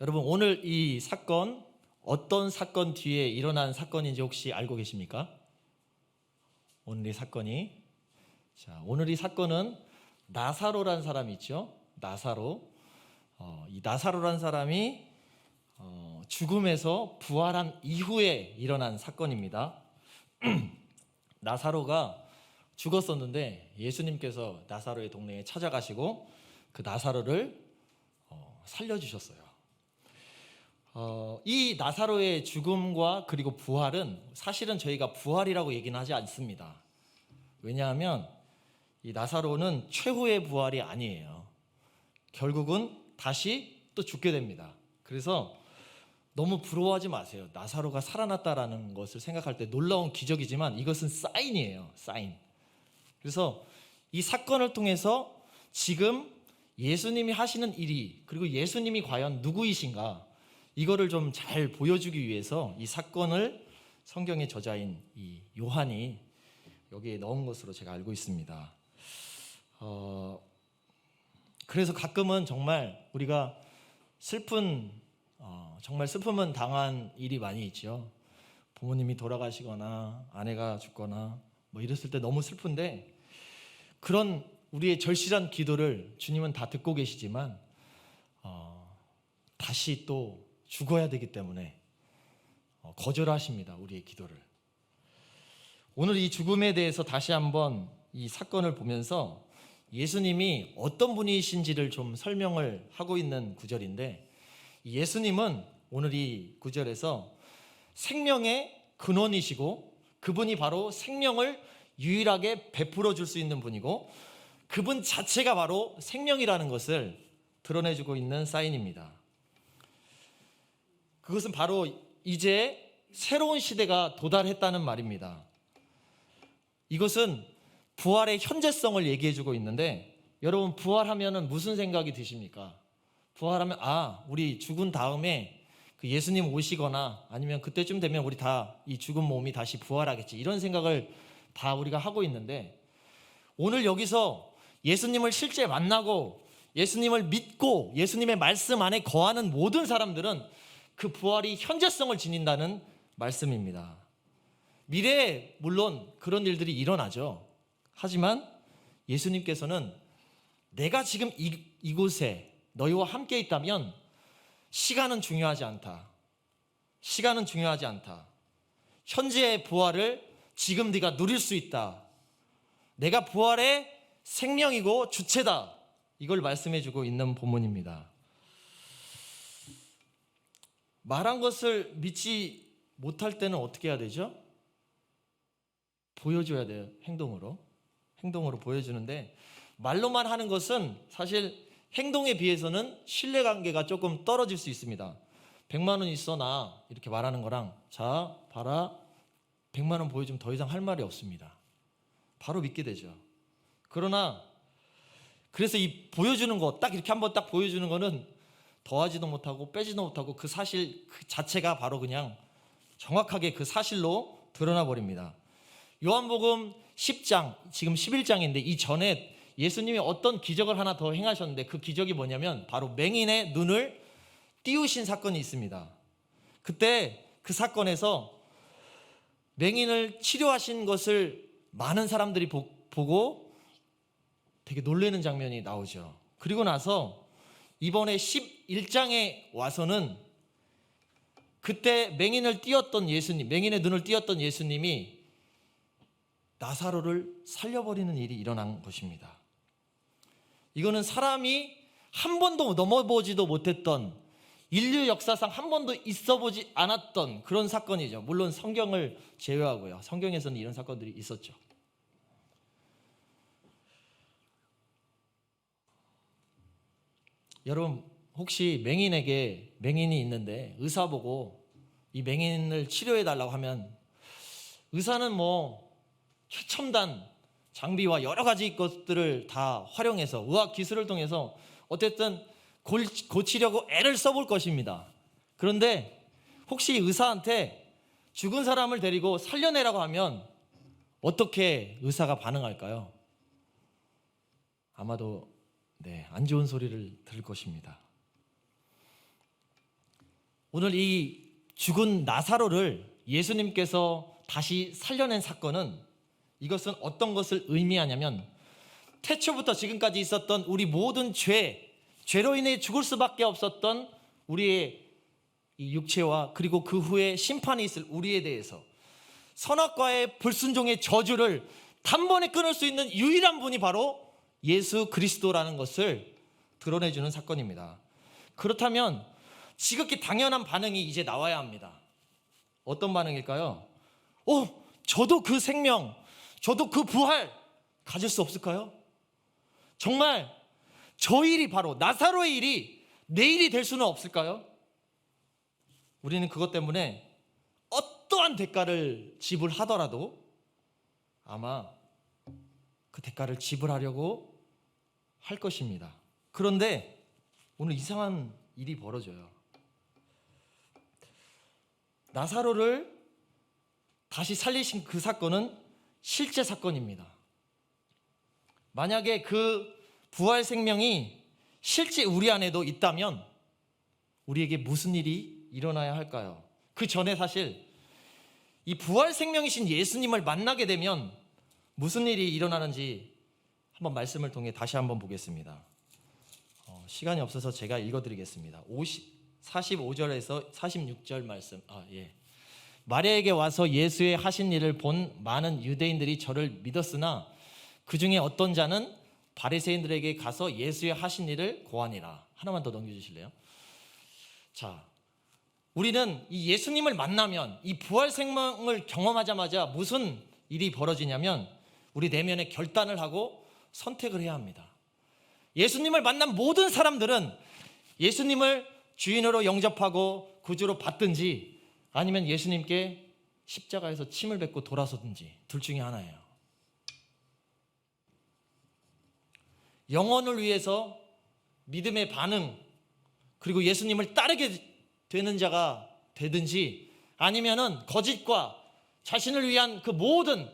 여러분, 오늘 이 사건 어떤 사건 뒤에 일어난 사건인지 혹시 알고 계십니까? 오늘 이 사건이 오늘 이 사건은 나사로란 사람이 있죠. 나사로. 이 나사로란 사람이 죽음에서 부활한 이후에 일어난 사건입니다. 나사로가 죽었었는데 예수님께서 나사로의 동네에 찾아가시고 그 나사로를 살려주셨어요. 이 나사로의 죽음과 그리고 부활은 사실은 저희가 부활이라고 얘기는 하지 않습니다. 왜냐하면 이 나사로는 최후의 부활이 아니에요. 결국은 다시 또 죽게 됩니다. 그래서 너무 부러워하지 마세요. 나사로가 살아났다라는 것을 생각할 때 놀라운 기적이지만 이것은 사인이에요. 사인. 그래서 이 사건을 통해서 지금 예수님이 하시는 일이, 그리고 예수님이 과연 누구이신가, 이거를 좀 잘 보여주기 위해서 이 사건을 성경의 저자인 이 요한이 여기에 넣은 것으로 제가 알고 있습니다. 그래서 가끔은 정말 우리가 정말 슬픔은 당한 일이 많이 있죠. 부모님이 돌아가시거나 아내가 죽거나 뭐 이랬을 때 너무 슬픈데, 그런 우리의 절실한 기도를 주님은 다 듣고 계시지만 다시 또 죽어야 되기 때문에 거절하십니다. 우리의 기도를. 오늘 이 죽음에 대해서 다시 한번 이 사건을 보면서 예수님이 어떤 분이신지를 좀 설명을 하고 있는 구절인데, 예수님은 오늘 이 구절에서 생명의 근원이시고 그분이 바로 생명을 유일하게 베풀어 줄 수 있는 분이고 그분 자체가 바로 생명이라는 것을 드러내주고 있는 사인입니다. 그것은 바로 이제 새로운 시대가 도달했다는 말입니다. 이것은 부활의 현재성을 얘기해주고 있는데, 여러분, 부활하면 무슨 생각이 드십니까? 부활하면 우리 죽은 다음에 그 예수님 오시거나 아니면 그때쯤 되면 우리 다 이 죽은 몸이 다시 부활하겠지, 이런 생각을 다 우리가 하고 있는데, 오늘 여기서 예수님을 실제 만나고 예수님을 믿고 예수님의 말씀 안에 거하는 모든 사람들은 그 부활이 현재성을 지닌다는 말씀입니다. 미래에 물론 그런 일들이 일어나죠. 하지만 예수님께서는 내가 지금 이곳에 너희와 함께 있다면 시간은 중요하지 않다. 시간은 중요하지 않다. 현재의 부활을 지금 네가 누릴 수 있다. 내가 부활의 생명이고 주체다. 이걸 말씀해주고 있는 본문입니다. 말한 것을 믿지 못할 때는 어떻게 해야 되죠? 보여줘야 돼요. 행동으로 보여주는데, 말로만 하는 것은 사실 행동에 비해서는 신뢰관계가 조금 떨어질 수 있습니다. 100만 원 있어 나, 이렇게 말하는 거랑 자 봐라 100만 원 보여주면 더 이상 할 말이 없습니다. 바로 믿게 되죠. 그러나 그래서 이 보여주는 거, 딱 이렇게 한번 딱 보여주는 거는 더하지도 못하고 빼지도 못하고 그 사실 그 자체가 바로 그냥 정확하게 그 사실로 드러나 버립니다. 요한복음 10장, 지금 11장인데 이 전에 예수님이 어떤 기적을 하나 더 행하셨는데, 그 기적이 뭐냐면 바로 맹인의 눈을 띄우신 사건이 있습니다. 그때 그 사건에서 맹인을 치료하신 것을 많은 사람들이 보고 되게 놀라는 장면이 나오죠. 그리고 나서 이번에 11장에 와서는 그때 맹인의 눈을 띄었던 예수님이 나사로를 살려버리는 일이 일어난 것입니다. 이거는 사람이 한 번도 넘어보지도 못했던, 인류 역사상 한 번도 있어보지 않았던 그런 사건이죠. 물론 성경을 제외하고요. 성경에서는 이런 사건들이 있었죠. 여러분, 혹시 맹인이 있는데 의사 보고 이 맹인을 치료해 달라고 하면, 의사는 최첨단 장비와 여러 가지 것들을 다 활용해서 의학 기술을 통해서 어쨌든 고치려고 애를 써볼 것입니다. 그런데 혹시 의사한테 죽은 사람을 데리고 살려내라고 하면 어떻게 의사가 반응할까요? 아마도 안 좋은 소리를 들을 것입니다. 오늘 이 죽은 나사로를 예수님께서 다시 살려낸 사건은, 이것은 어떤 것을 의미하냐면, 태초부터 지금까지 있었던 우리 모든 죄로 인해 죽을 수밖에 없었던 우리의 이 육체와, 그리고 그 후에 심판이 있을 우리에 대해서 선악과의 불순종의 저주를 단번에 끊을 수 있는 유일한 분이 바로 예수 그리스도라는 것을 드러내주는 사건입니다. 그렇다면 지극히 당연한 반응이 이제 나와야 합니다. 어떤 반응일까요? 저도 그 생명, 저도 그 부활 가질 수 없을까요? 정말 저 일이, 바로 나사로의 일이 내 일이 될 수는 없을까요? 우리는 그것 때문에 어떠한 대가를 지불하더라도 아마 그 대가를 지불하려고 할 것입니다. 그런데 오늘 이상한 일이 벌어져요. 나사로를 다시 살리신 그 사건은 실제 사건입니다. 만약에 그 부활 생명이 실제 우리 안에도 있다면 우리에게 무슨 일이 일어나야 할까요? 그 전에 사실 이 부활 생명이신 예수님을 만나게 되면 무슨 일이 일어나는지 한번 말씀을 통해 다시 한번 보겠습니다. 시간이 없어서 제가 읽어드리겠습니다. 45절에서 46절 말씀. 마리아에게 와서 예수의 하신 일을 본 많은 유대인들이 저를 믿었으나 그 중에 어떤 자는 바리새인들에게 가서 예수의 하신 일을 고하니라. 하나만 더 넘겨주실래요? 자, 우리는 이 예수님을 만나면, 이 부활 생명을 경험하자마자 무슨 일이 벌어지냐면 우리 내면에 결단을 하고 선택을 해야 합니다. 예수님을 만난 모든 사람들은 예수님을 주인으로 영접하고 구주로 받든지, 아니면 예수님께 십자가에서 침을 뱉고 돌아서든지, 둘 중에 하나예요. 영혼을 위해서 믿음의 반응, 그리고 예수님을 따르게 되는 자가 되든지, 아니면은 거짓과 자신을 위한 그 모든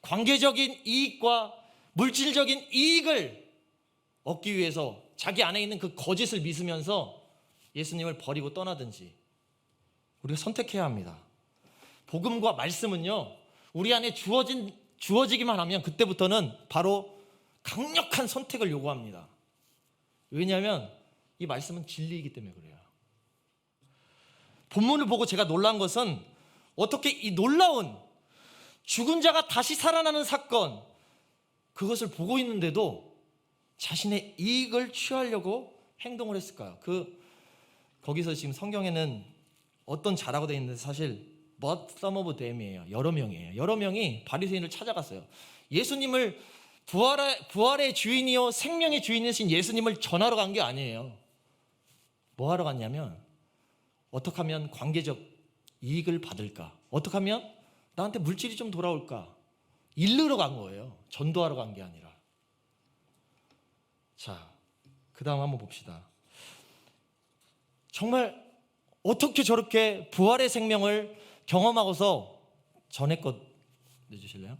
관계적인 이익과 물질적인 이익을 얻기 위해서 자기 안에 있는 그 거짓을 믿으면서 예수님을 버리고 떠나든지, 우리가 선택해야 합니다. 복음과 말씀은요, 우리 안에 주어지기만 하면 그때부터는 바로 강력한 선택을 요구합니다. 왜냐하면 이 말씀은 진리이기 때문에 그래요. 본문을 보고 제가 놀란 것은, 어떻게 이 놀라운 죽은 자가 다시 살아나는 사건, 그것을 보고 있는데도 자신의 이익을 취하려고 행동을 했을까요? 거기서 지금 성경에는 어떤 자라고 되어 있는데, 사실 but some of them이에요. 여러 명이에요. 여러 명이 바리새인을 찾아갔어요. 예수님을, 부활의 주인이요 생명의 주인이신 예수님을 전하러 간 게 아니에요. 뭐 하러 갔냐면, 어떻게 하면 관계적 이익을 받을까, 어떻게 하면 나한테 물질이 좀 돌아올까, 일르러 간 거예요. 전도하러 간 게 아니라. 자, 그 다음 한번 봅시다. 정말 어떻게 저렇게 부활의 생명을 경험하고서, 전에 것 내주실래요?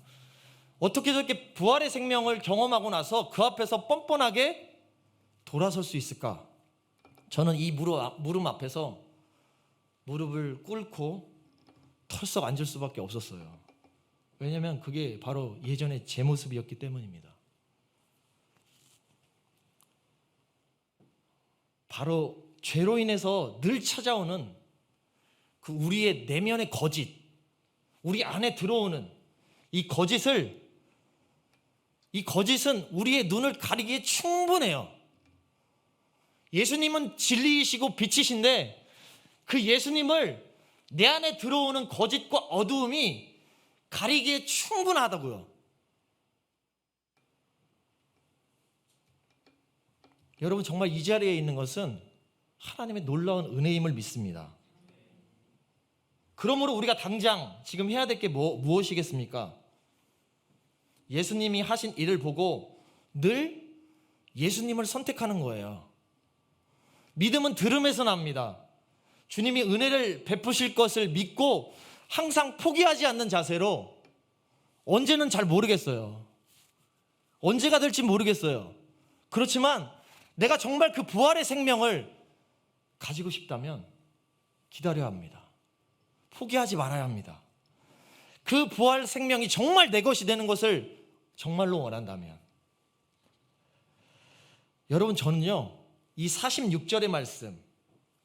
어떻게 저렇게 부활의 생명을 경험하고 나서 그 앞에서 뻔뻔하게 돌아설 수 있을까? 저는 이 무릎 앞에서 무릎을 꿇고 털썩 앉을 수밖에 없었어요. 왜냐하면 그게 바로 예전의 제 모습이었기 때문입니다. 바로 죄로 인해서 늘 찾아오는 그 우리의 내면의 거짓, 우리 안에 들어오는 이 거짓은 우리의 눈을 가리기에 충분해요. 예수님은 진리이시고 빛이신데, 그 예수님을 내 안에 들어오는 거짓과 어두움이 가리기에 충분하다고요. 여러분, 정말 이 자리에 있는 것은 하나님의 놀라운 은혜임을 믿습니다. 그러므로 우리가 당장 지금 해야 될 게 무엇이겠습니까? 예수님이 하신 일을 보고 늘 예수님을 선택하는 거예요. 믿음은 들음에서 납니다. 주님이 은혜를 베푸실 것을 믿고 항상 포기하지 않는 자세로, 언제는 잘 모르겠어요. 언제가 될지 모르겠어요. 그렇지만 내가 정말 그 부활의 생명을 가지고 싶다면 기다려야 합니다. 포기하지 말아야 합니다. 그 부활 생명이 정말 내 것이 되는 것을 정말로 원한다면. 여러분, 저는요, 이 46절의 말씀,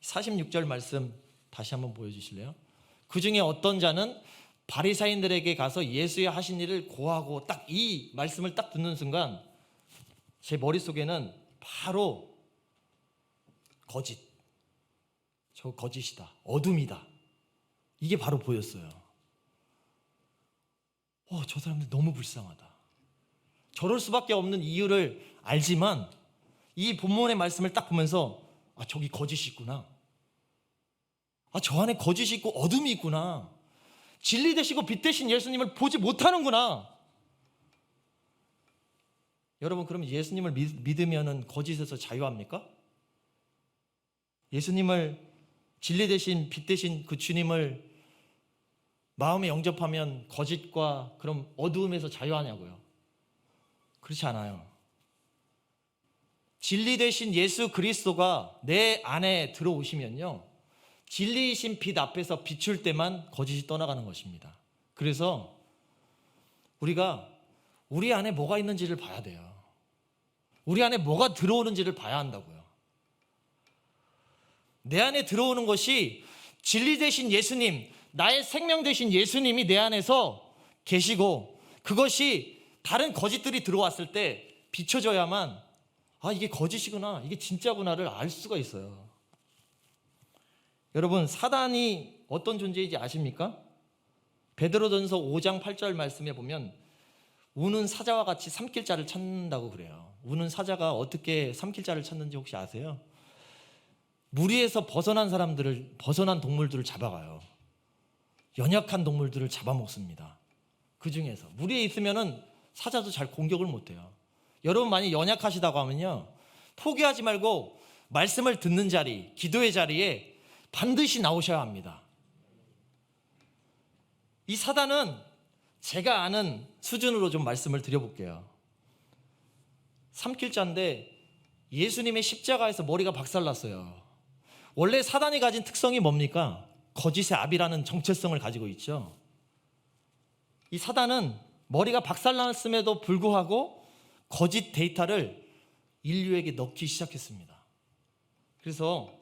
46절 말씀 다시 한번 보여주실래요? 그 중에 어떤 자는 바리사인들에게 가서 예수의 하신 일을 고하고, 딱 이 말씀을 딱 듣는 순간 제 머릿속에는 바로 거짓, 저 거짓이다, 어둠이다, 이게 바로 보였어요. 저 사람들 너무 불쌍하다. 저럴 수밖에 없는 이유를 알지만 이 본문의 말씀을 딱 보면서 저기 거짓이 있구나, 저 안에 거짓이 있고 어둠이 있구나, 진리 되시고 빛 되신 예수님을 보지 못하는구나. 여러분, 그럼 예수님을 믿으면 거짓에서 자유합니까? 예수님을, 진리 되신 빛 되신 그 주님을 마음에 영접하면 거짓과 그럼 어두움에서 자유하냐고요? 그렇지 않아요. 진리 되신 예수 그리스도가 내 안에 들어오시면요, 진리이신 빛 앞에서 비출 때만 거짓이 떠나가는 것입니다. 그래서 우리가 우리 안에 뭐가 있는지를 봐야 돼요. 우리 안에 뭐가 들어오는지를 봐야 한다고요. 내 안에 들어오는 것이 진리 되신 예수님, 나의 생명 되신 예수님이 내 안에서 계시고, 그것이 다른 거짓들이 들어왔을 때 비춰져야만 이게 거짓이구나, 이게 진짜구나를 알 수가 있어요. 여러분, 사단이 어떤 존재인지 아십니까? 베드로전서 5장 8절 말씀에 보면 우는 사자와 같이 삼킬 자를 찾는다고 그래요. 우는 사자가 어떻게 삼킬 자를 찾는지 혹시 아세요? 무리에서 벗어난 사람들을, 벗어난 동물들을 잡아가요. 연약한 동물들을 잡아먹습니다. 그 중에서 무리에 있으면은 사자도 잘 공격을 못해요. 여러분, 많이 연약하시다고 하면요, 포기하지 말고 말씀을 듣는 자리, 기도의 자리에 반드시 나오셔야 합니다. 이 사단은 제가 아는 수준으로 좀 말씀을 드려볼게요. 삼킬자인데 예수님의 십자가에서 머리가 박살났어요. 원래 사단이 가진 특성이 뭡니까? 거짓의 압이라는 정체성을 가지고 있죠. 이 사단은 머리가 박살났음에도 불구하고 거짓 데이터를 인류에게 넣기 시작했습니다. 그래서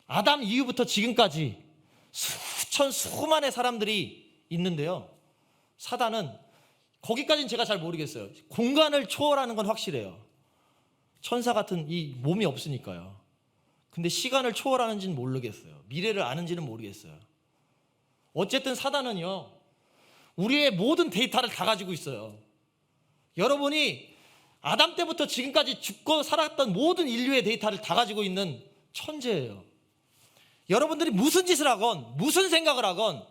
아담 이후부터 지금까지 수만의 사람들이 있는데요, 사단은, 거기까지는 제가 잘 모르겠어요. 공간을 초월하는 건 확실해요. 천사 같은 이 몸이 없으니까요. 근데 시간을 초월하는지는 모르겠어요. 미래를 아는지는 모르겠어요. 어쨌든 사단은요, 우리의 모든 데이터를 다 가지고 있어요. 여러분이 아담 때부터 지금까지 죽고 살았던 모든 인류의 데이터를 다 가지고 있는 천재예요. 여러분들이 무슨 짓을 하건 무슨 생각을 하건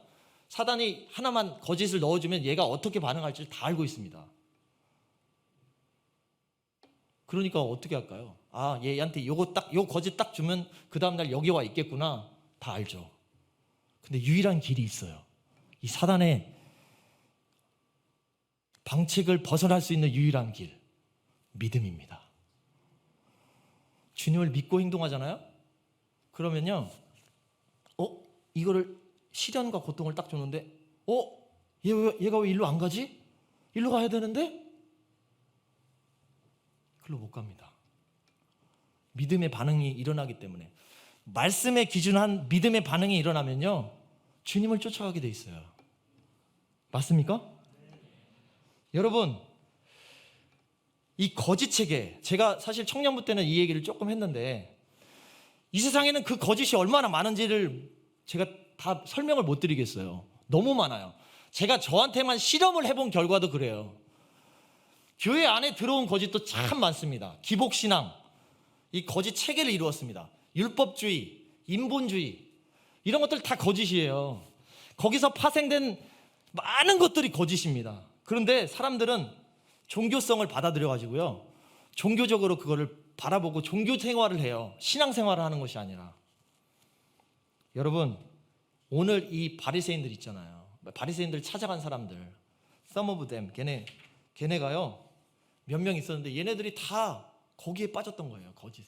사단이 하나만 거짓을 넣어주면 얘가 어떻게 반응할지 다 알고 있습니다. 그러니까 어떻게 할까요? 얘한테 요 거짓 딱 주면 그 다음날 여기 와 있겠구나, 다 알죠. 근데 유일한 길이 있어요. 이 사단의 방책을 벗어날 수 있는 유일한 길, 믿음입니다. 주님을 믿고 행동하잖아요? 그러면요, 이거를 시련과 고통을 딱 줬는데, 얘가 왜 일로 안 가지? 일로 가야 되는데? 글로 못 갑니다. 믿음의 반응이 일어나기 때문에. 말씀에 기준한 믿음의 반응이 일어나면요, 주님을 쫓아가게 돼 있어요. 맞습니까? 여러분, 이 거짓 체계, 제가 사실 청년부 때는 이 얘기를 조금 했는데, 이 세상에는 그 거짓이 얼마나 많은지를 제가 다 설명을 못 드리겠어요. 너무 많아요. 제가 저한테만 실험을 해본 결과도 그래요. 교회 안에 들어온 거짓도 참 많습니다. 기복신앙, 이 거짓 체계를 이루었습니다. 율법주의, 인본주의, 이런 것들 다 거짓이에요. 거기서 파생된 많은 것들이 거짓입니다. 그런데 사람들은 종교성을 받아들여 가지고요, 종교적으로 그거를 바라보고 종교 생활을 해요. 신앙 생활을 하는 것이 아니라. 여러분, 오늘 이 바리새인들 있잖아요. 바리새인들 찾아간 사람들, some of them, 걔네가요 몇 명 있었는데 얘네들이 다 거기에 빠졌던 거예요, 거짓에.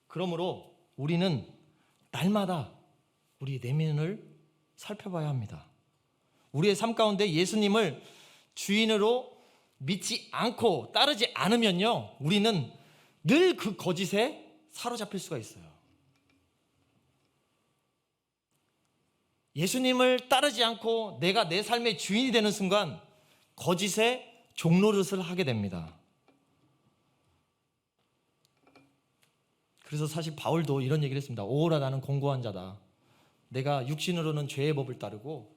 그러므로 우리는 날마다 우리의 내면을 살펴봐야 합니다. 우리의 삶 가운데 예수님을 주인으로 믿지 않고 따르지 않으면요, 우리는 늘 그 거짓에 사로잡힐 수가 있어요. 예수님을 따르지 않고 내가 내 삶의 주인이 되는 순간 거짓의 종노릇을 하게 됩니다. 그래서 사실 바울도 이런 얘기를 했습니다. 오호라 나는 공고한 자다. 내가 육신으로는 죄의 법을 따르고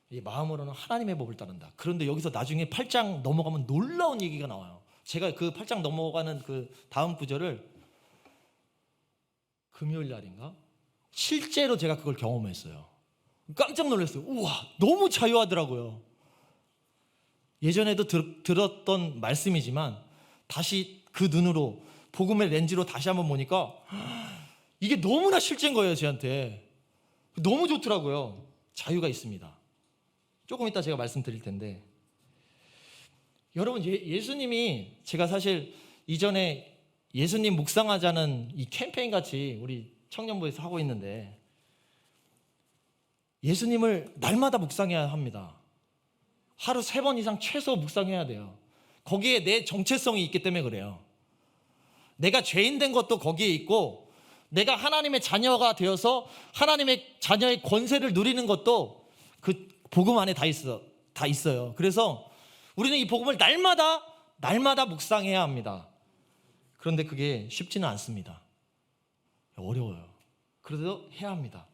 마음으로는 하나님의 법을 따른다. 그런데 여기서 나중에 8장 넘어가면 놀라운 얘기가 나와요. 제가 그 8장 넘어가는 그 다음 구절을 금요일 날인가? 실제로 제가 그걸 경험했어요. 깜짝 놀랐어요. 우와, 너무 자유하더라고요. 예전에도 들었던 말씀이지만 다시 그 눈으로 복음의 렌즈로 다시 한번 보니까 이게 너무나 실제인 거예요. 저한테 너무 좋더라고요. 자유가 있습니다. 조금 이따 제가 말씀드릴 텐데, 여러분, 예수님이, 제가 사실 이전에 예수님 묵상하자는 이 캠페인 같이 우리 청년부에서 하고 있는데, 예수님을 날마다 묵상해야 합니다. 하루 3번 이상 최소 묵상해야 돼요. 거기에 내 정체성이 있기 때문에 그래요. 내가 죄인 된 것도 거기에 있고, 내가 하나님의 자녀가 되어서 하나님의 자녀의 권세를 누리는 것도 그 복음 안에 다 있어요. 그래서 우리는 이 복음을 날마다 묵상해야 합니다. 그런데 그게 쉽지는 않습니다. 어려워요. 그래도 해야 합니다.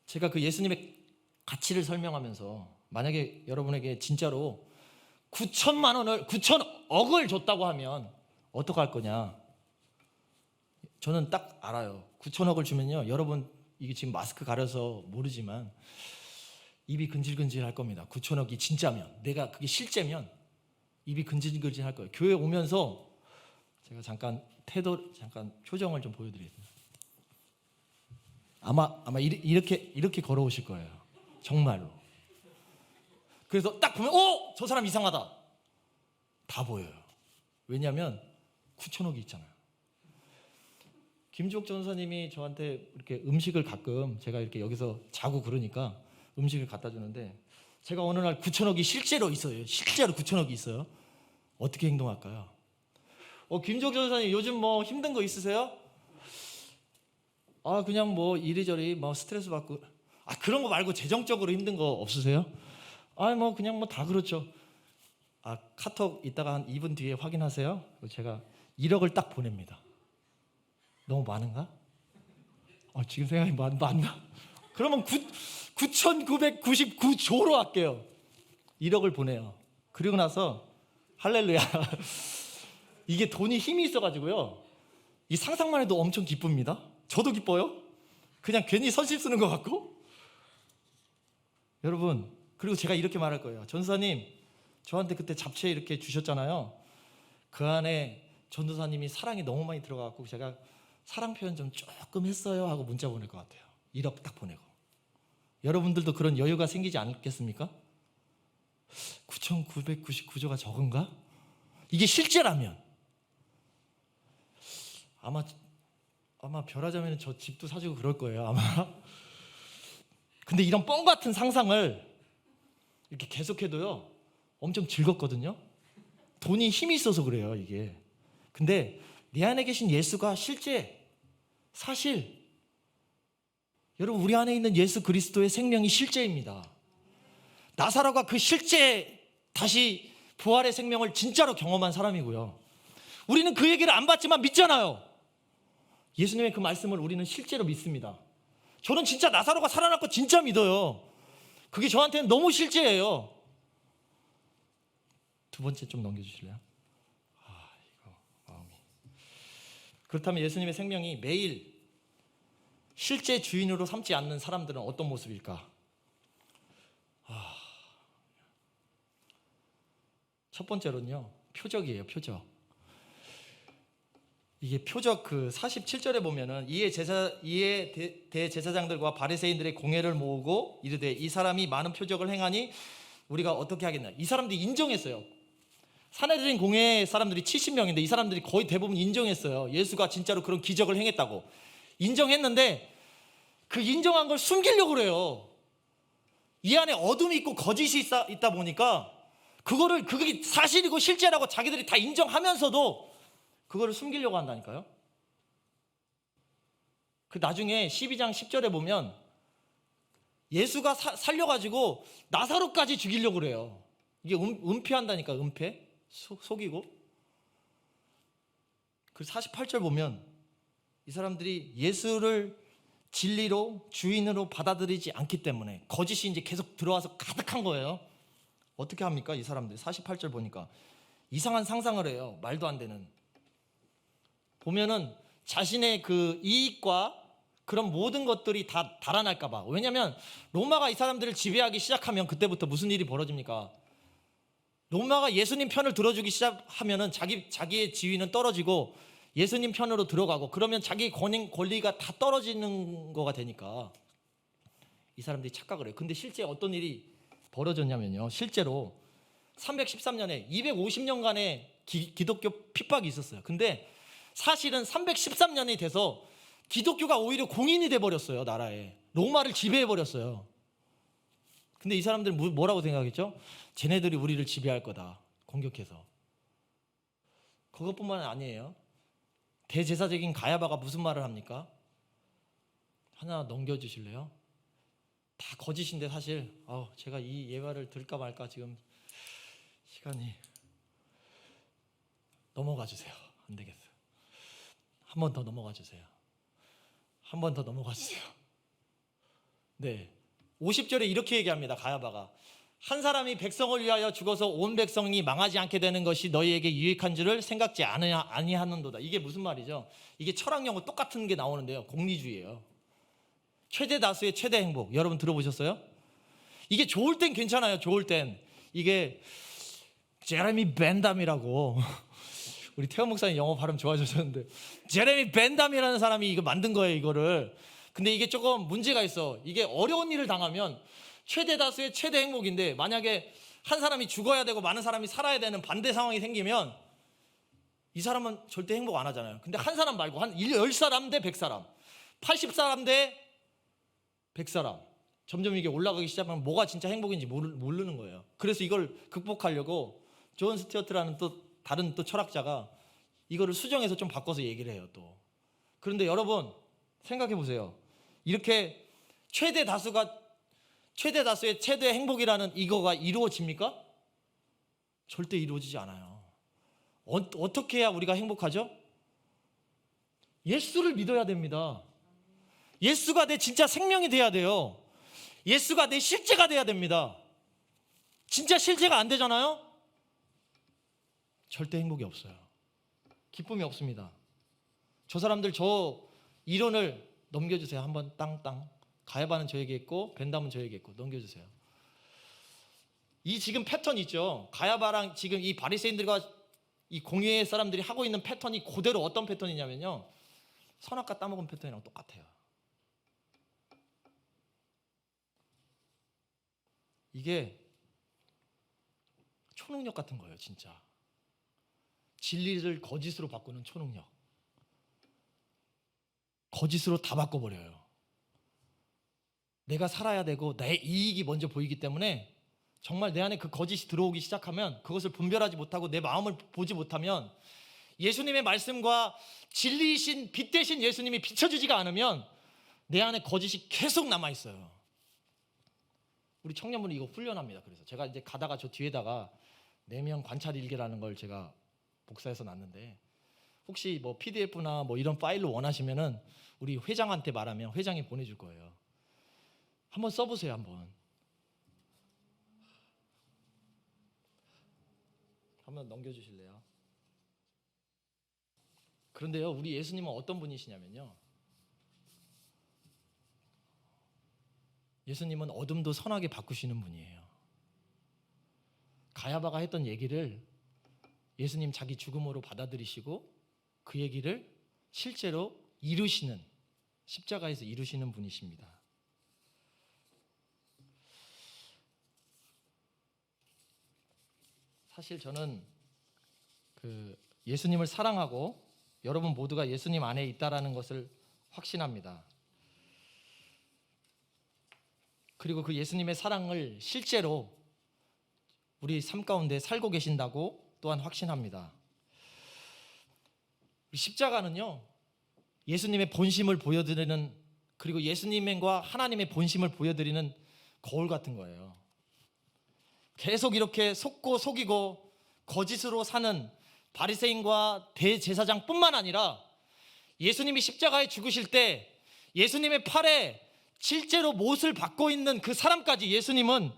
제가 그 예수님의 가치를 설명하면서, 만약에 여러분에게 진짜로 9천억을 줬다고 하면 어떡할 거냐? 저는 딱 알아요. 9천억을 주면요, 여러분 이게 지금 마스크 가려서 모르지만 입이 근질근질 할 겁니다. 9천억이 진짜면, 내가 그게 실제면 입이 근질근질 할 거예요. 교회 오면서 제가 잠깐 표정을 좀 보여드리겠습니다. 아마 이렇게 걸어오실 거예요. 정말로. 그래서 딱 보면 저 사람 이상하다. 다 보여요. 왜냐하면 9천억이 있잖아요. 김주옥 전사님이 저한테 이렇게 음식을 가끔, 제가 이렇게 여기서 자고 그러니까 음식을 갖다 주는데, 제가 어느 날 9천억이 실제로 있어요. 실제로 9천억이 있어요. 어떻게 행동할까요? 김주옥 전사님 요즘 뭐 힘든 거 있으세요? 그냥 뭐 이리저리 뭐 스트레스 받고. 그런 거 말고 재정적으로 힘든 거 없으세요? 뭐 그냥 뭐 다 그렇죠. 카톡 이따가 한 2분 뒤에 확인하세요. 제가 1억을 딱 보냅니다. 너무 많은가? 지금 생각이 많나? 그러면 9,999조로 할게요. 1억을 보내요. 그리고 나서 할렐루야. 이게 돈이 힘이 있어가지고요, 이 상상만 해도 엄청 기쁩니다. 저도 기뻐요. 그냥 괜히 선심 쓰는 것 같고. 여러분, 그리고 제가 이렇게 말할 거예요. 전도사님, 저한테 그때 잡채 이렇게 주셨잖아요. 그 안에 전도사님이 사랑이 너무 많이 들어가고 제가 사랑 표현 좀 조금 했어요 하고 문자 보낼 것 같아요. 1억 딱 보내고. 여러분들도 그런 여유가 생기지 않겠습니까? 9,999조가 적은가? 이게 실제라면 아마 별하자면 저 집도 사주고 그럴 거예요, 아마. 근데 이런 뻥 같은 상상을 이렇게 계속해도요, 엄청 즐겁거든요. 돈이 힘이 있어서 그래요, 이게. 근데 내 안에 계신 예수가 실제, 사실 여러분, 우리 안에 있는 예수 그리스도의 생명이 실제입니다. 나사로가 그 실제 다시 부활의 생명을 진짜로 경험한 사람이고요. 우리는 그 얘기를 안 받지만 믿잖아요. 예수님의 그 말씀을 우리는 실제로 믿습니다. 저는 진짜 나사로가 살아났고 진짜 믿어요. 그게 저한테는 너무 실제예요. 두 번째 좀 넘겨주실래요? 이거 마음이. 그렇다면 예수님의 생명이 매일 실제 주인으로 삼지 않는 사람들은 어떤 모습일까? 첫 번째로는요, 표적이에요. 표적. 이게 표적, 그 47절에 보면은 이에 대제사장들과 바리새인들의 공회를 모으고 이르되 이 사람이 많은 표적을 행하니 우리가 어떻게 하겠나. 이 사람들이 인정했어요. 사내들인 공회 사람들이 70명인데 이 사람들이 거의 대부분 인정했어요. 예수가 진짜로 그런 기적을 행했다고 인정했는데 그 인정한 걸 숨기려고 그래요. 이 안에 어둠이 있고 거짓이 있다 보니까 그게 사실이고 실제라고 자기들이 다 인정하면서도 그거를 숨기려고 한다니까요. 그 나중에 12장 10절에 보면 예수가 살려가지고 나사로까지 죽이려고 그래요. 이게 은폐한다니까. 은폐 속이고. 그 48절 보면 이 사람들이 예수를 진리로 주인으로 받아들이지 않기 때문에 거짓이 이제 계속 들어와서 가득한 거예요. 어떻게 합니까? 이 사람들이 48절 보니까 이상한 상상을 해요. 말도 안 되는. 보면은 자신의 그 이익과 그런 모든 것들이 다 달아날까 봐. 왜냐하면 로마가 이 사람들을 지배하기 시작하면 그때부터 무슨 일이 벌어집니까? 로마가 예수님 편을 들어주기 시작하면은 자기의 지위는 떨어지고 예수님 편으로 들어가고 그러면 자기 권리가 다 떨어지는 거가 되니까 이 사람들이 착각을 해요. 근데 실제 어떤 일이 벌어졌냐면요. 실제로 313년에 250년간의 기독교 핍박이 있었어요. 근데 사실은 313년이 돼서 기독교가 오히려 공인이 돼버렸어요. 나라에. 로마를 지배해버렸어요. 근데 이 사람들은 뭐라고 생각했죠? 쟤네들이 우리를 지배할 거다. 공격해서. 그것뿐만 아니에요. 대제사장인 가야바가 무슨 말을 합니까? 하나 넘겨주실래요? 다 거짓인데 사실 제가 이 예화를 들을까 말까 지금 시간이 넘어가 주세요. 안 되겠어요. 한 번 더 넘어가 주세요. 한 번 더 넘어가 주세요. 네, 50절에 이렇게 얘기합니다. 가야바가 한 사람이 백성을 위하여 죽어서 온 백성이 망하지 않게 되는 것이 너희에게 유익한 줄을 생각지 아니하는도다. 이게 무슨 말이죠? 이게 철학 용어 똑같은 게 나오는데요. 공리주의예요. 최대 다수의 최대 행복. 여러분 들어보셨어요? 이게 좋을 땐 괜찮아요. 좋을 땐. 이게 제레미 벤담이라고 우리 태원 목사님 영어 발음 좋아지셨는데 제레미 벤담이라는 사람이 이거 만든 거예요. 이거를. 근데 이게 조금 문제가 있어. 이게 어려운 일을 당하면 최대 다수의 최대 행복인데 만약에 한 사람이 죽어야 되고 많은 사람이 살아야 되는 반대 상황이 생기면 이 사람은 절대 행복 안 하잖아요. 근데 한 사람 말고 한 10사람 대 100사람 80사람 대 100사람 점점 이게 올라가기 시작하면 뭐가 진짜 행복인지 모르는 거예요. 그래서 이걸 극복하려고 존 스튜어트라는 또 다른 또 철학자가 이거를 수정해서 좀 바꿔서 얘기를 해요. 또 그런데 여러분 생각해 보세요. 이렇게 최대 다수의 최대 행복이라는 이거가 이루어집니까? 절대 이루어지지 않아요. 어떻게 해야 우리가 행복하죠? 예수를 믿어야 됩니다. 예수가 내 진짜 생명이 돼야 돼요. 예수가 내 실제가 돼야 됩니다. 진짜 실제가 안 되잖아요? 절대 행복이 없어요. 기쁨이 없습니다. 저 사람들 저 이론을 넘겨주세요. 한번 땅땅. 가야바는 저에게 있고 벤담은 저에게 있고 넘겨주세요. 이 지금 패턴 있죠. 가야바랑 지금 이 바리새인들과 이 공회의 사람들이 하고 있는 패턴이 그대로 어떤 패턴이냐면요. 선악과 따먹은 패턴이랑 똑같아요. 이게 초능력 같은 거예요. 진짜. 진리를 거짓으로 바꾸는 초능력. 거짓으로 다 바꿔버려요. 내가 살아야 되고 내 이익이 먼저 보이기 때문에 정말 내 안에 그 거짓이 들어오기 시작하면 그것을 분별하지 못하고 내 마음을 보지 못하면 예수님의 말씀과 진리이신 빛 대신 예수님이 비춰주지가 않으면 내 안에 거짓이 계속 남아있어요. 우리 청년분이 이거 훈련합니다. 그래서 제가 이제 가다가 저 뒤에다가 내면 관찰 일기라는 걸 제가 복사해서 놨는데 혹시 뭐 PDF나 뭐 이런 파일로 원하시면은 우리 회장한테 말하면 회장이 보내줄 거예요. 한번 써보세요. 한번 넘겨주실래요? 그런데요, 우리 예수님은 어떤 분이시냐면요, 예수님은 어둠도 선하게 바꾸시는 분이에요. 가야바가 했던 얘기를 예수님 자기 죽음으로 받아들이시고 그 얘기를 실제로 이루시는, 십자가에서 이루시는 분이십니다. 사실 저는 예수님을 사랑하고 여러분 모두가 예수님 안에 있다라는 것을 확신합니다. 그리고 그 예수님의 사랑을 실제로 우리 삶 가운데 살고 계신다고 또한 확신합니다. 십자가는요, 예수님의 본심을 보여드리는, 그리고 예수님과 하나님의 본심을 보여드리는 거울 같은 거예요. 계속 이렇게 속고 속이고 거짓으로 사는 바리새인과 대제사장뿐만 아니라 예수님이 십자가에 죽으실 때 예수님의 팔에 실제로 못을 받고 있는 그 사람까지 예수님은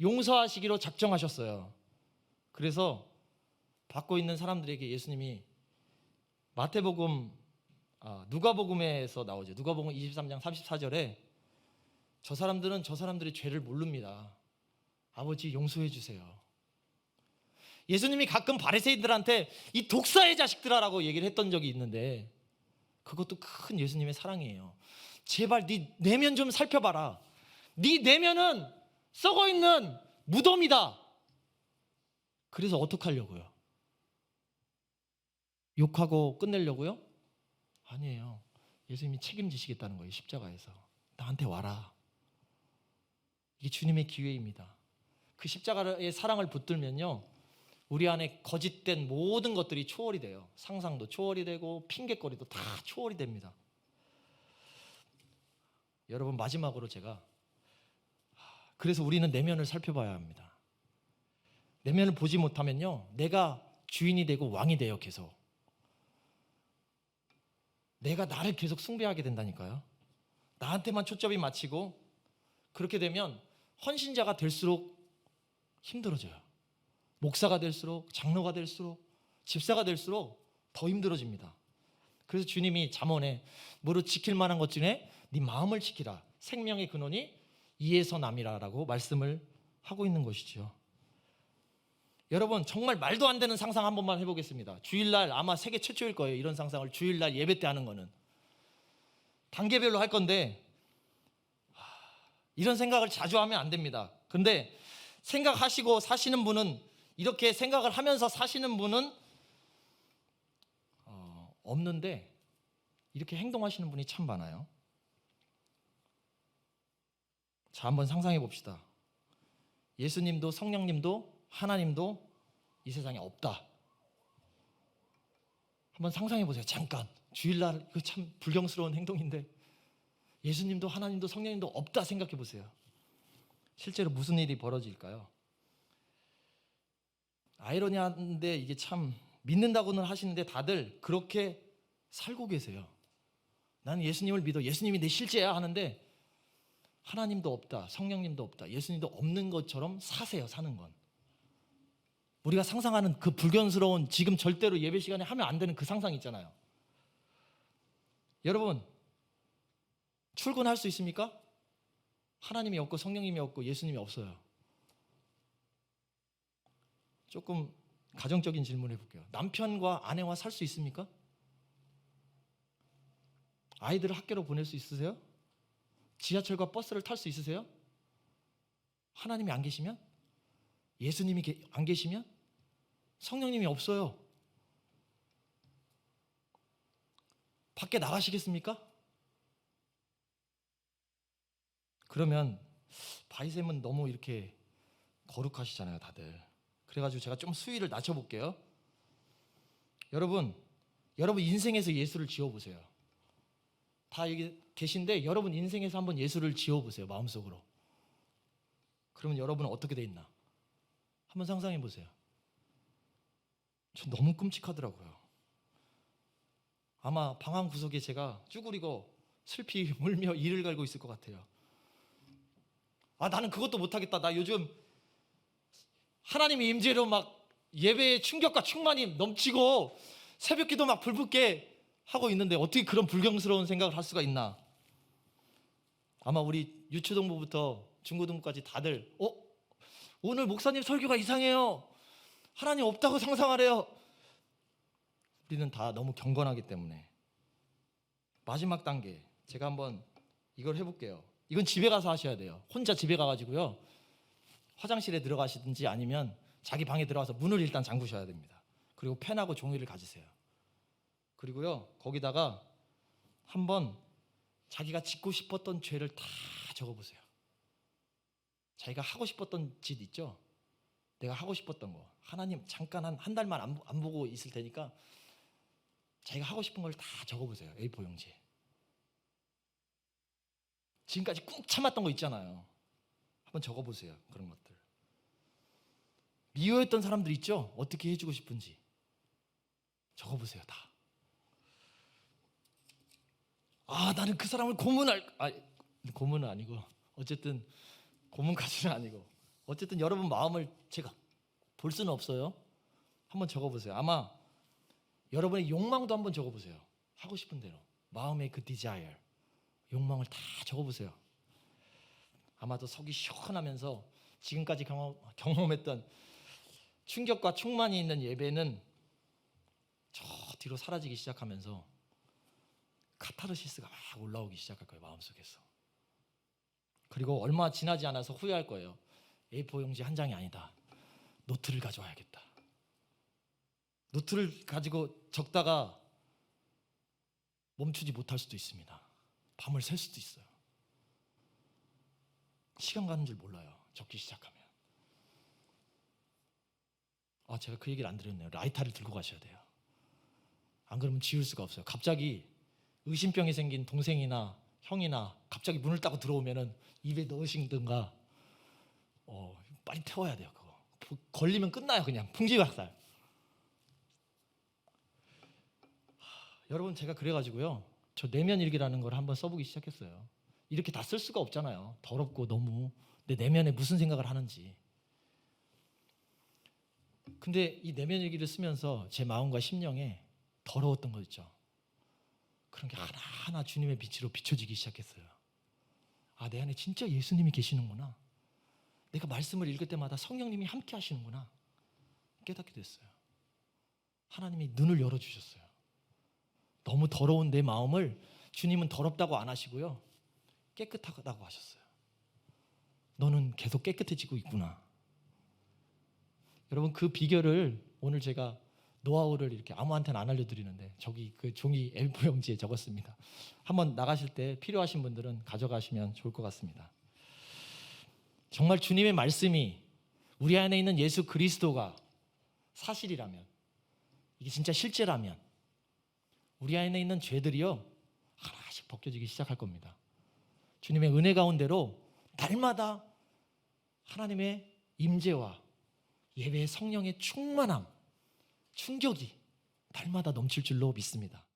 용서하시기로 작정하셨어요. 그래서 받고 있는 사람들에게 예수님이 누가복음에서 나오죠. 누가복음 23장 34절에 저 사람들은 저 사람들의 죄를 모릅니다. 아버지 용서해 주세요. 예수님이 가끔 바리새인들한테 이 독사의 자식들아라고 얘기를 했던 적이 있는데 그것도 큰 예수님의 사랑이에요. 제발 네 내면 좀 살펴봐라. 네 내면은 썩어있는 무덤이다. 그래서 어떡하려고요? 욕하고 끝내려고요? 아니에요. 예수님이 책임지시겠다는 거예요. 십자가에서 나한테 와라. 이게 주님의 기회입니다. 그 십자가의 사랑을 붙들면요, 우리 안에 거짓된 모든 것들이 초월이 돼요. 상상도 초월이 되고 핑계거리도 다 초월이 됩니다. 여러분, 마지막으로 제가, 그래서 우리는 내면을 살펴봐야 합니다. 내면을 보지 못하면요, 내가 주인이 되고 왕이 돼요. 계속 내가 나를 계속 숭배하게 된다니까요. 나한테만 초점이 맞추고, 그렇게 되면 헌신자가 될수록 힘들어져요. 목사가 될수록, 장로가 될수록, 집사가 될수록 더 힘들어집니다. 그래서 주님이 잠언에 무릇 지킬 만한 것 중에 네 마음을 지키라. 생명의 근원이 이에서 남이라라고 말씀을 하고 있는 것이죠. 여러분, 정말 말도 안 되는 상상 한 번만 해보겠습니다. 주일날 아마 세계 최초일 거예요. 이런 상상을 주일날 예배 때 하는 거는 단계별로 할 건데, 이런 생각을 자주 하면 안 됩니다. 근데 생각하시고 사시는 분은, 이렇게 생각을 하면서 사시는 분은 없는데 이렇게 행동하시는 분이 참 많아요. 자, 한번 상상해 봅시다. 예수님도 성령님도 하나님도 이 세상에 없다. 한번 상상해 보세요. 잠깐. 주일날 이거 참 불경스러운 행동인데 예수님도 하나님도 성령님도 없다 생각해 보세요. 실제로 무슨 일이 벌어질까요? 아이러니한데 이게 참 믿는다고는 하시는데 다들 그렇게 살고 계세요. 나는 예수님을 믿어. 예수님이 내 실제야 하는데 하나님도 없다. 성령님도 없다. 예수님도 없는 것처럼 사세요. 사는 건. 우리가 상상하는 그 불견스러운, 지금 절대로 예배 시간에 하면 안 되는 그 상상 있잖아요. 여러분, 출근할 수 있습니까? 하나님이 없고 성령님이 없고 예수님이 없어요. 조금 가정적인 질문 해볼게요. 남편과 아내와 살 수 있습니까? 아이들을 학교로 보낼 수 있으세요? 지하철과 버스를 탈 수 있으세요? 하나님이 안 계시면? 예수님이 안 계시면? 성령님이 없어요. 밖에 나가시겠습니까? 그러면 바이셈은 너무 이렇게 거룩하시잖아요, 다들. 그래가지고 제가 좀 수위를 낮춰볼게요. 여러분 인생에서 예수를 지어보세요. 다 여기 계신데 여러분 인생에서 한번 예수를 지어보세요, 마음속으로. 그러면 여러분은 어떻게 돼 있나? 한번 상상해 보세요. 전 너무 끔찍하더라고요. 아마 방 한 구석에 제가 쭈그리고 슬피 울며 이를 갈고 있을 것 같아요. 나는 그것도 못하겠다. 나 요즘 하나님의 임재로 막 예배의 충격과 충만이 넘치고 새벽기도 막 불붙게 하고 있는데 어떻게 그런 불경스러운 생각을 할 수가 있나? 아마 우리 유초등부부터 중고등부까지 다들 오늘 목사님 설교가 이상해요. 하나님 없다고 상상하래요. 우리는 다 너무 경건하기 때문에. 마지막 단계, 제가 한번 이걸 해볼게요. 이건 집에 가서 하셔야 돼요. 혼자 집에 가가지고요, 화장실에 들어가시든지 아니면 자기 방에 들어가서 문을 일단 잠그셔야 됩니다. 그리고 펜하고 종이를 가지세요. 그리고요, 거기다가 한번 자기가 짓고 싶었던 죄를 다 적어보세요. 자기가 하고 싶었던 짓 있죠? 내가 하고 싶었던 거. 하나님 잠깐 한 달만 안 보고 있을 테니까 자기가 하고 싶은 걸 다 적어보세요. A4 용지에. 지금까지 꾹 참았던 거 있잖아요. 한번 적어보세요. 그런 것들. 미워했던 사람들 있죠? 어떻게 해주고 싶은지 적어보세요. 다. 나는 그 사람을 고문은 아니고 어쨌든 고문까지는 아니고 어쨌든 여러분 마음을 제가 볼 수는 없어요. 한번 적어보세요. 아마 여러분의 욕망도 한번 적어보세요. 하고 싶은 대로 마음의 그 desire, 욕망을 다 적어보세요. 아마도 속이 시원하면서 지금까지 경험했던 충격과 충만이 있는 예배는 저 뒤로 사라지기 시작하면서 카타르시스가 막 올라오기 시작할 거예요. 마음속에서. 그리고 얼마 지나지 않아서 후회할 거예요. A4 용지 한 장이 아니다. 노트를 가져와야겠다. 노트를 가지고 적다가 멈추지 못할 수도 있습니다. 밤을 샐 수도 있어요. 시간 가는 줄 몰라요. 적기 시작하면. 제가 그 얘기를 안 드렸네요. 라이터를 들고 가셔야 돼요. 안 그러면 지울 수가 없어요. 갑자기 의심병이 생긴 동생이나 형이나 갑자기 문을 따고 들어오면은 입에 넣으시든가 빨리 태워야 돼요. 그거 걸리면 끝나요. 그냥 풍지박살. 여러분, 제가 그래가지고요, 저 내면일기라는 걸 한번 써보기 시작했어요. 이렇게 다 쓸 수가 없잖아요. 더럽고 너무 내 내면에 무슨 생각을 하는지. 근데 이 내면일기를 쓰면서 제 마음과 심령에 더러웠던 거 있죠. 그런 게 하나하나 주님의 빛으로 비춰지기 시작했어요. 내 안에 진짜 예수님이 계시는구나. 내가 말씀을 읽을 때마다 성령님이 함께 하시는구나. 깨닫게 됐어요. 하나님이 눈을 열어주셨어요. 너무 더러운 내 마음을 주님은 더럽다고 안 하시고요, 깨끗하다고 하셨어요. 너는 계속 깨끗해지고 있구나. 여러분, 그 비결을 오늘 제가 노하우를 이렇게 아무한테나 안 알려드리는데 저기 그 종이 A4 용지에 적었습니다. 한번 나가실 때 필요하신 분들은 가져가시면 좋을 것 같습니다. 정말 주님의 말씀이 우리 안에 있는 예수 그리스도가 사실이라면, 이게 진짜 실제라면 우리 안에 있는 죄들이요 하나씩 벗겨지기 시작할 겁니다. 주님의 은혜 가운데로 날마다 하나님의 임재와 예배의 성령의 충만함, 충격이 날마다 넘칠 줄로 믿습니다.